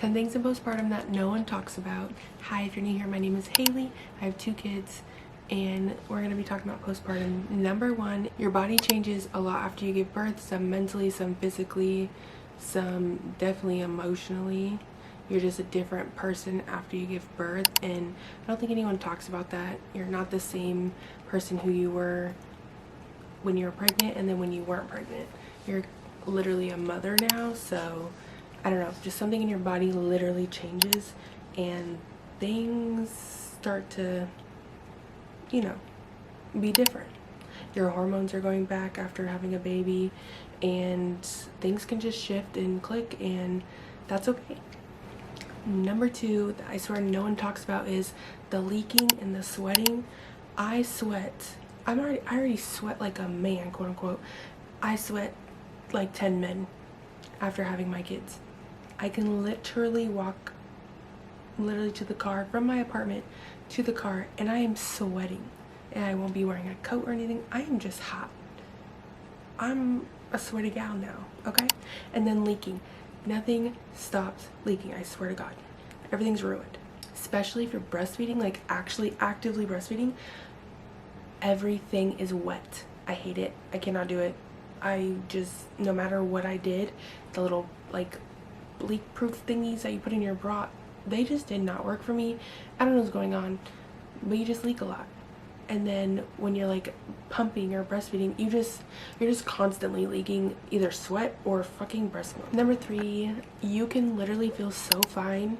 10 things in postpartum that no one talks about. Hi, if you're new here, my name is Haley. I have 2 kids and we're going to be talking about postpartum. Number 1, your body changes a lot after you give birth, some mentally, some physically, some definitely emotionally. You're just a different person after you give birth, and I don't think anyone talks about that. You're not the same person who you were when you were pregnant and then when you weren't pregnant. You're literally a mother now, so I don't know, just something in your body literally changes and things start to, be different. Your hormones are going back after having a baby and things can just shift and click, and that's okay. Number 2 that I swear no one talks about is the leaking and the sweating. I sweat. I already sweat like a man, quote unquote. I sweat like 10 men after having my kids. I can literally walk to the car, from my apartment to the car, and I am sweating, and I won't be wearing a coat or anything. I am just hot. I'm a sweaty gal now, okay? And then leaking. Nothing stops leaking, I swear to God. Everything's ruined. Especially if you're breastfeeding, like actually actively breastfeeding, everything is wet. I hate it. I cannot do it. I just, no matter what I did, the little like leak proof thingies that you put in your bra, they just did not work for me. I don't know what's going on, but you just leak a lot. And then when you're like pumping or breastfeeding, you're just constantly leaking either sweat or fucking breast milk. Number 3, you can literally feel so fine,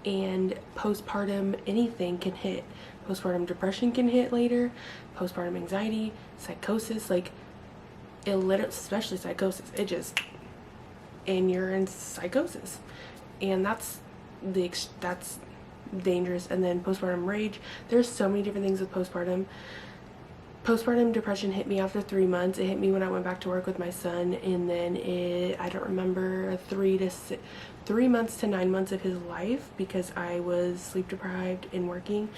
and postpartum anything can hit. Postpartum depression can hit later, postpartum anxiety, psychosis, like it literally, especially psychosis, and you're in psychosis, and that's dangerous. And then postpartum rage. There's so many different things with postpartum. Postpartum depression hit me after 3 months. It hit me when I went back to work with my son, and then I don't remember 3 months to 9 months of his life because I was sleep deprived and working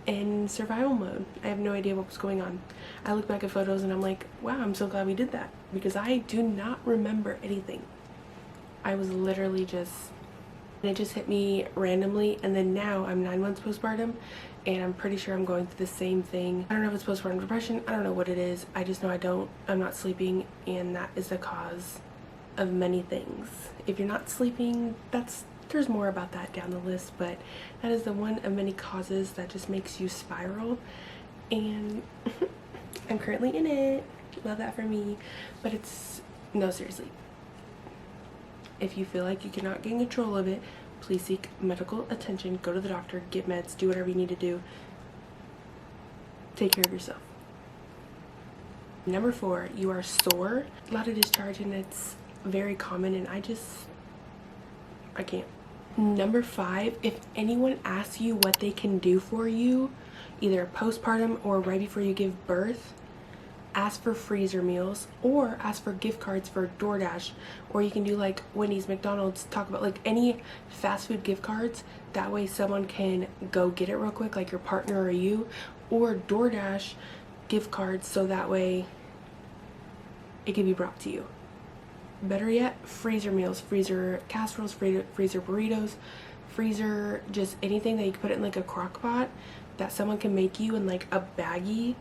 in survival mode. I have no idea what was going on. I look back at photos and I'm like, wow, I'm so glad we did that, because I do not remember anything. I was literally it just hit me randomly, and then now I'm 9 months postpartum and I'm pretty sure I'm going through the same thing. I don't know if it's postpartum depression, I don't know what it is. I just know I'm not sleeping, and that is the cause of many things. If you're not sleeping, there's more about that down the list, but that is the one of many causes that just makes you spiral, and I'm currently in it. Love that for me. But no, seriously, if you feel like you cannot gain control of it, please seek medical attention. Go to the doctor, get meds, do whatever you need to do. Take care of yourself. Number 4, you are sore. A lot of discharge, and it's very common, and I can't. Number 5, if anyone asks you what they can do for you, either postpartum or right before you give birth, ask for freezer meals or ask for gift cards for DoorDash, or you can do like Wendy's, McDonald's, talk about like any fast food gift cards. That way someone can go get it real quick, like your partner or you, or DoorDash gift cards, so that way it can be brought to you. Better yet, freezer meals, freezer casseroles, freezer burritos, freezer just anything that you can put it in like a crock pot that someone can make you in like a baggie.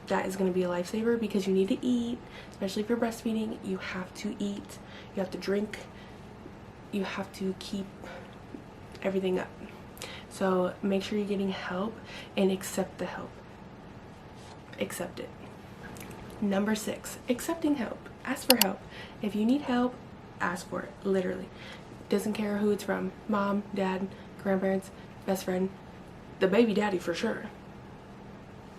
That is going to be a lifesaver, because you need to eat, especially if you're breastfeeding. You have to eat, you have to drink, you have to keep everything up. So make sure you're getting help and accept the help. Accept it. Number 6, accepting help. Ask for help. If you need help, ask for it. Literally. Doesn't care who it's from. Mom, dad, grandparents, best friend, the baby daddy for sure.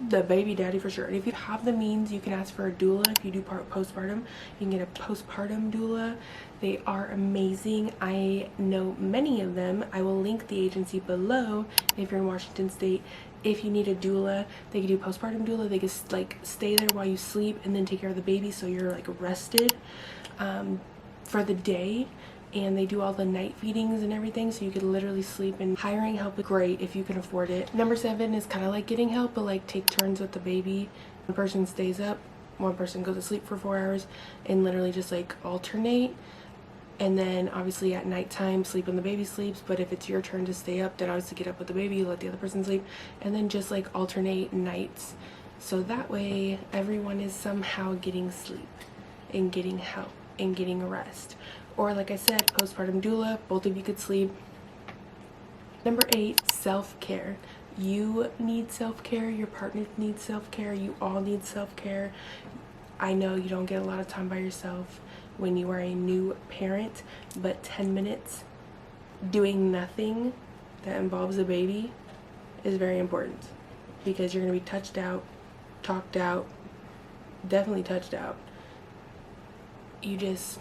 And if you have the means, you can ask for a doula. If you do postpartum, you can get a postpartum doula. They are amazing. I know many of them. I will link the agency below if you're in Washington State. If you need a doula, they can do postpartum doula. They can like stay there while you sleep and then take care of the baby, so you're like rested for the day. And they do all the night feedings and everything, so you could literally sleep. And hiring help is great if you can afford it. Number 7 is kind of like getting help, but like take turns with the baby. One person stays up, one person goes to sleep for 4 hours, and literally just like alternate. And then obviously at nighttime, sleep when the baby sleeps. But if it's your turn to stay up, then obviously get up with the baby, let the other person sleep, and then just like alternate nights. So that way everyone is somehow getting sleep and getting help and getting rest. Or like I said, postpartum doula, both of you could sleep. Number 8, self-care. You need self-care, your partner needs self-care, you all need self-care. I know you don't get a lot of time by yourself when you are a new parent, but 10 minutes doing nothing that involves a baby is very important, because you're going to be touched out, talked out, definitely touched out. You just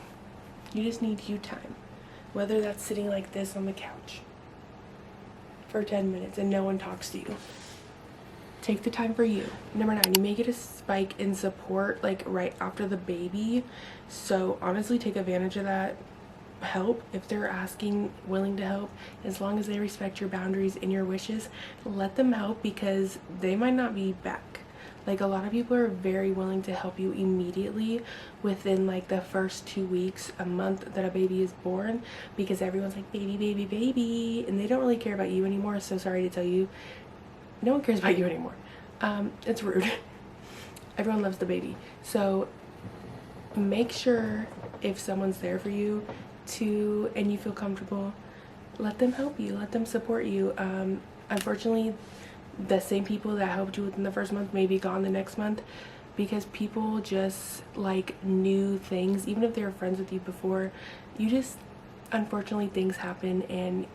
need you time, whether that's sitting like this on the couch for 10 minutes and no one talks to you. Take the time for you. Number 9, you may get a spike in support like right after the baby. So honestly, take advantage of that help. If they're asking, willing to help, as long as they respect your boundaries and your wishes, let them help, because they might not be back. Like, a lot of people are very willing to help you immediately within like the first 2 weeks, a month that a baby is born, because everyone's like, baby, baby, baby, and they don't really care about you anymore. So sorry to tell you, no one cares about you anymore. It's rude. Everyone loves the baby. So make sure if someone's there for you and you feel comfortable, let them help you, let them support you. Unfortunately, the same people that helped you within the first month may be gone the next month, because people just like new things. Even if they were friends with you before, unfortunately things happen, and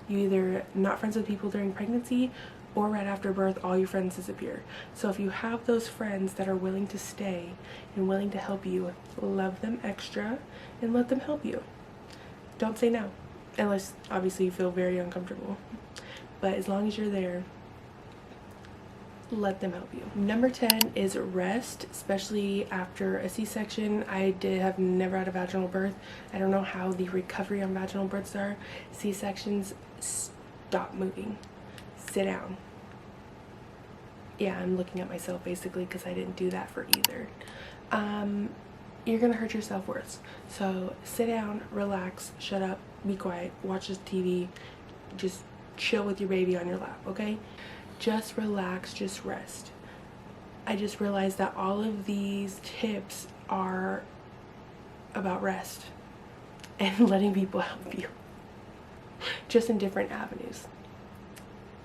you either not friends with people during pregnancy, or right after birth, all your friends disappear. So if you have those friends that are willing to stay and willing to help you, love them extra and let them help you. Don't say no, unless obviously you feel very uncomfortable. But as long as you're there, let them help you. Number 10 is rest, especially after a C-section. I have never had a vaginal birth. I don't know how the recovery on vaginal births are. C-sections, stop moving. Sit down. Yeah, I'm looking at myself basically because I didn't do that for either. You're gonna hurt yourself worse. So sit down, relax, shut up, be quiet, watch this TV, just chill with your baby on your lap, okay? Just relax, just rest. I just realized that all of these tips are about rest and letting people help you, just in different avenues.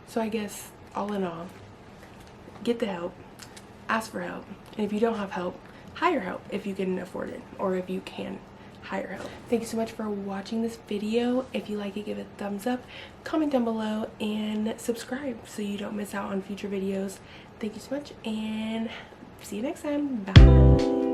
So I guess all in all, get the help, ask for help, and if you don't have help, hire help if you can afford it, or if you can hire help. Thank you so much for watching this video. If you like it, give it a thumbs up, comment down below, and subscribe so you don't miss out on future videos. Thank you so much, and see you next time. Bye.